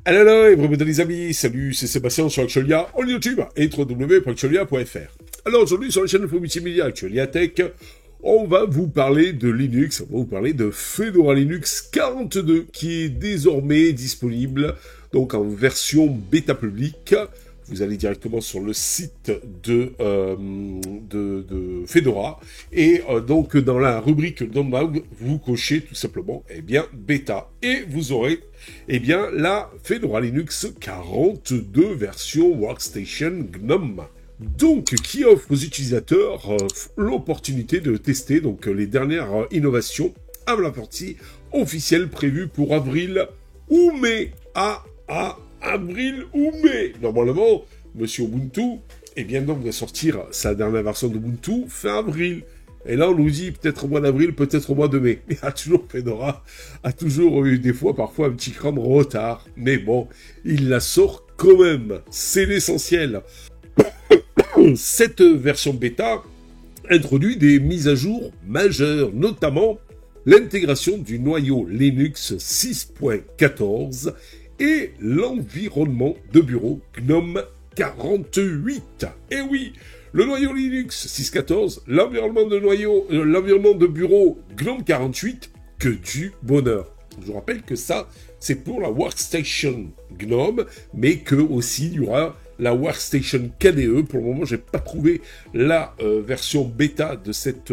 Hello, et bienvenue les amis, salut, c'est Sébastien sur Actualia, en YouTube, et www.actualia.fr. Alors aujourd'hui, sur la chaîne de multimédia Actualia Tech, on va vous parler de Linux, on va vous parler de Fedora Linux 42, qui est désormais disponible, donc en version bêta publique. Vous allez directement sur le site de Fedora, et donc dans la rubrique Download, vous cochez tout simplement, bêta, et vous aurez, la Fedora Linux 42 version Workstation GNOME. Donc, qui offre aux utilisateurs l'opportunité de tester donc les dernières innovations avant la sortie officielle prévue pour avril ou mai. Avril ou mai. Normalement, Monsieur Ubuntu, donc va sortir sa dernière version d'Ubuntu fin avril. Et là, on nous dit peut-être au mois d'avril, peut-être au mois de mai. Mais Fedora a toujours eu des fois, parfois, un petit cran de retard. Mais bon, il la sort quand même. C'est l'essentiel. Cette version bêta introduit des mises à jour majeures, notamment l'intégration du noyau Linux 6.14 et l'environnement de bureau GNOME 48. Et oui, le noyau Linux 6.14, l'environnement de bureau GNOME 48, que du bonheur. Je vous rappelle que ça, c'est pour la Workstation GNOME, mais que aussi il y aura la Workstation KDE. Pour le moment, j'ai pas trouvé la version bêta de cette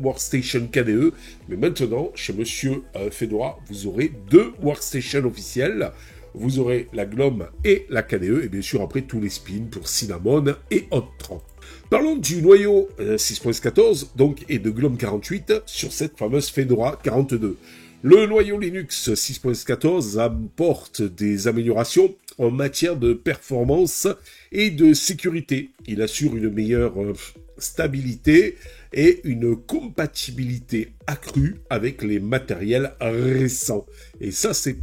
Workstation KDE, mais maintenant, chez Monsieur Fedora, vous aurez deux Workstations officielles. Vous aurez la GNOME et la KDE, et bien sûr après tous les spins pour Cinnamon et autres. Parlons du noyau 6.14 donc et de GNOME 48 sur cette fameuse Fedora 42. Le noyau Linux 6.14 apporte des améliorations en matière de performance et de sécurité. Il assure une meilleure stabilité et une compatibilité accrue avec les matériels récents. Et ça, c'est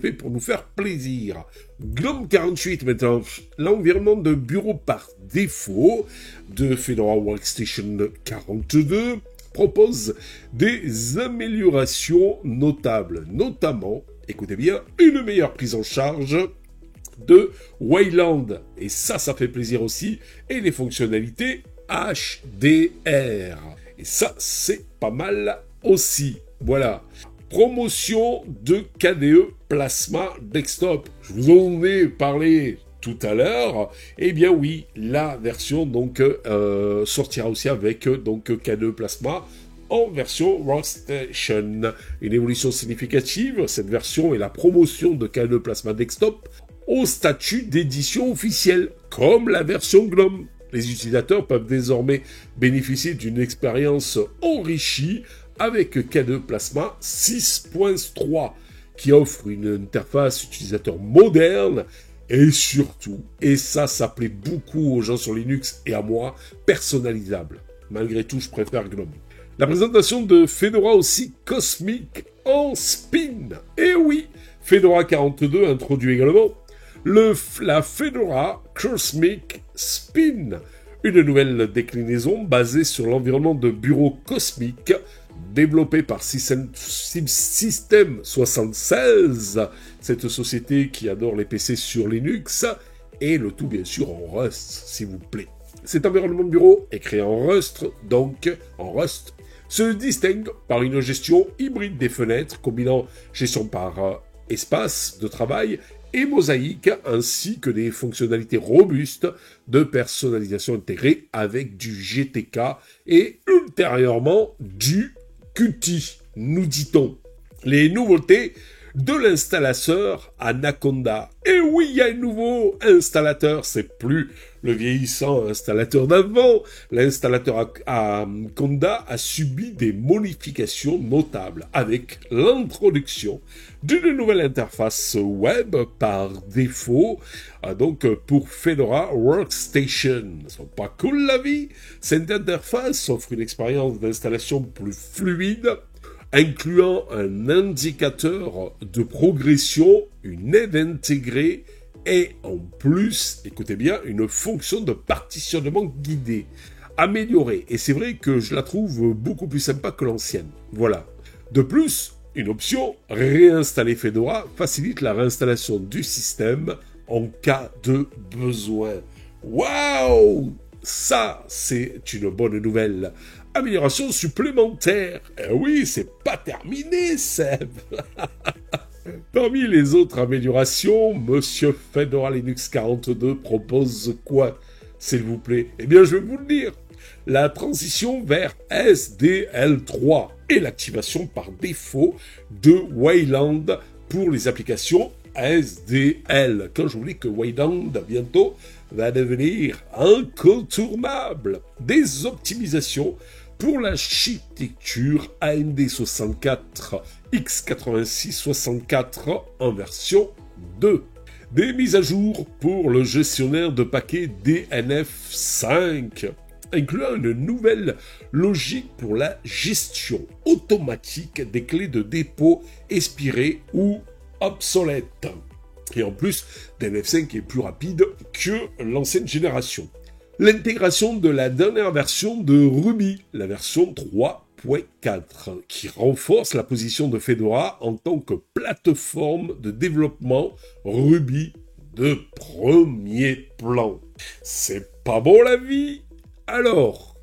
fait pour nous faire plaisir. GNOME 48 maintenant, l'environnement de bureau par défaut de Fedora Workstation 42 propose des améliorations notables, notamment, écoutez bien, une meilleure prise en charge de Wayland, et ça fait plaisir aussi, et les fonctionnalités HDR, et ça, c'est pas mal aussi. Voilà. Promotion de KDE Plasma Desktop. Je vous en ai parlé tout à l'heure. Oui, la version sortira aussi avec KDE Plasma en version Workstation. Une évolution significative, cette version est la promotion de KDE Plasma Desktop au statut d'édition officielle, comme la version GNOME. Les utilisateurs peuvent désormais bénéficier d'une expérience enrichie avec KDE Plasma 6.3, qui offre une interface utilisateur moderne et surtout, et ça plaît beaucoup aux gens sur Linux et à moi, personnalisable. Malgré tout, je préfère GNOME. La présentation de Fedora aussi Cosmic en spin. Et oui, Fedora 42 introduit également la Fedora Cosmic Spin, une nouvelle déclinaison basée sur l'environnement de bureau Cosmic, développé par System 76, cette société qui adore les PC sur Linux, et le tout bien sûr en Rust, s'il vous plaît. Cet environnement de bureau est créé en Rust, se distingue par une gestion hybride des fenêtres, combinant gestion par espace de travail et mosaïque, ainsi que des fonctionnalités robustes de personnalisation intégrées avec du GTK et ultérieurement du Qt, nous dit-on. Les nouveautés de l'installateur Anaconda. Et oui, il y a un nouveau installateur, c'est plus le vieillissant installateur d'avant. L'installateur Anaconda a subi des modifications notables avec l'introduction d'une nouvelle interface web par défaut, pour Fedora Workstation. C'est pas cool la vie? Cette interface offre une expérience d'installation plus fluide, incluant un indicateur de progression, une aide intégrée et en plus, écoutez bien, une fonction de partitionnement guidé, améliorée. Et c'est vrai que je la trouve beaucoup plus sympa que l'ancienne. Voilà. De plus, Une option, réinstaller Fedora facilite la réinstallation du système en cas de besoin. Waouh! Ça, c'est une bonne nouvelle. Amélioration supplémentaire. Eh oui, c'est pas terminé, Seb. Parmi les autres améliorations, Monsieur Fedora Linux 42 propose quoi, s'il vous plaît? Eh bien, je vais vous le dire. La transition vers SDL3 et l'activation par défaut de Wayland pour les applications SDL. Quand je vous dis que Wayland, bientôt, va devenir incontournable. Des optimisations pour l'architecture AMD 64 x86 64 en version 2. Des mises à jour pour le gestionnaire de paquets DNF5, incluant une nouvelle logique pour la gestion automatique des clés de dépôt expirées ou obsolètes. Et en plus, DNF5 est plus rapide que l'ancienne génération. L'intégration de la dernière version de Ruby, la version 3.4, qui renforce la position de Fedora en tant que plateforme de développement Ruby de premier plan. C'est pas bon la vie? Alors,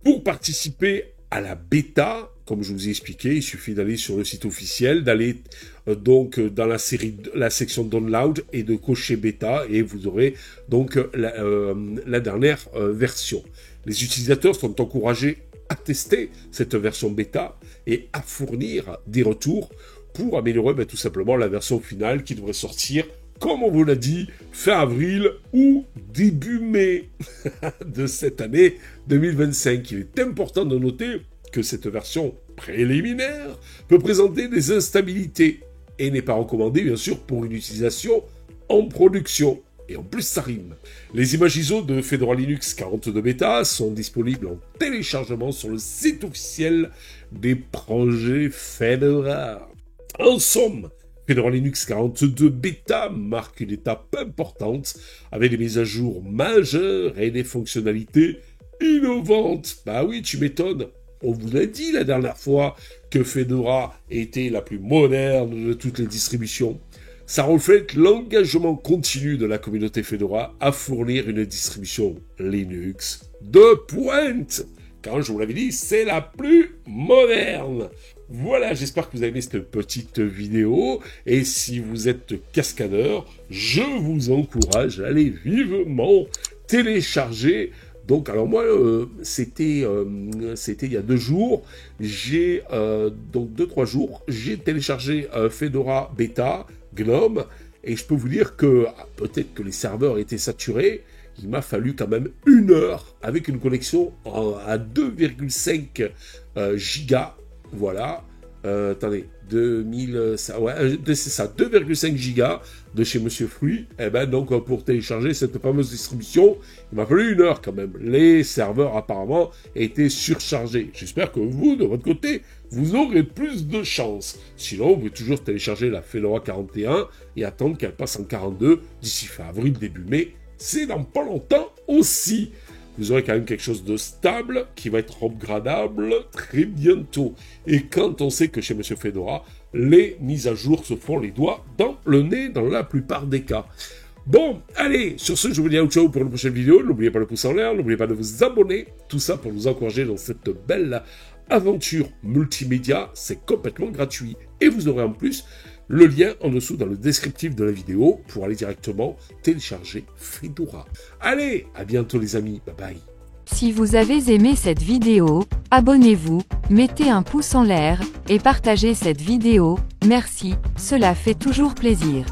pour participer à la bêta, comme je vous ai expliqué, il suffit d'aller sur le site officiel, d'aller donc dans la section download et de cocher bêta et vous aurez donc la dernière version. Les utilisateurs sont encouragés à tester cette version bêta et à fournir des retours pour améliorer tout simplement la version finale qui devrait sortir, comme on vous l'a dit, fin avril ou début mai de cette année 2025. Il est important de noter que cette version préliminaire peut présenter des instabilités et n'est pas recommandée, bien sûr, pour une utilisation en production. Et en plus, ça rime. Les images ISO de Fedora Linux 42 Beta sont disponibles en téléchargement sur le site officiel des projets Fedora. En somme, Fedora Linux 42 Beta marque une étape importante avec des mises à jour majeures et des fonctionnalités innovantes. Bah oui, tu m'étonnes. On vous l'a dit la dernière fois que Fedora était la plus moderne de toutes les distributions. Ça reflète l'engagement continu de la communauté Fedora à fournir une distribution Linux de pointe. Quand je vous l'avais dit, c'est la plus moderne. Voilà, j'espère que vous avez aimé cette petite vidéo. Et si vous êtes cascadeur, je vous encourage à aller vivement télécharger. Donc, alors moi, c'était il y a 2 jours. J'ai, donc 2-3 jours, j'ai téléchargé Fedora Beta, GNOME, et je peux vous dire que peut-être que les serveurs étaient saturés. Il m'a fallu quand même 1 heure avec une connexion à 2,5 gigas. Voilà. Attendez, 2,5 gigas de chez Monsieur Fruit. Et ben donc pour télécharger cette fameuse distribution, il m'a fallu 1 heure quand même. Les serveurs apparemment étaient surchargés. J'espère que vous, de votre côté, vous aurez plus de chance. Sinon, vous pouvez toujours télécharger la Fedora 41 et attendre qu'elle passe en 42 d'ici fin avril, début mai. C'est dans pas longtemps aussi. Vous aurez quand même quelque chose de stable qui va être upgradable très bientôt. Et quand on sait que chez Monsieur Fedora, les mises à jour se font les doigts dans le nez dans la plupart des cas. Bon, allez, sur ce, je vous dis ciao pour une prochaine vidéo. N'oubliez pas le pouce en l'air, n'oubliez pas de vous abonner. Tout ça pour vous encourager dans cette belle aventure multimédia. C'est complètement gratuit. Et vous aurez en plus le lien en dessous dans le descriptif de la vidéo pour aller directement télécharger Fedora. Allez, à bientôt les amis, bye bye. Si vous avez aimé cette vidéo, abonnez-vous, mettez un pouce en l'air, et partagez cette vidéo, merci, cela fait toujours plaisir.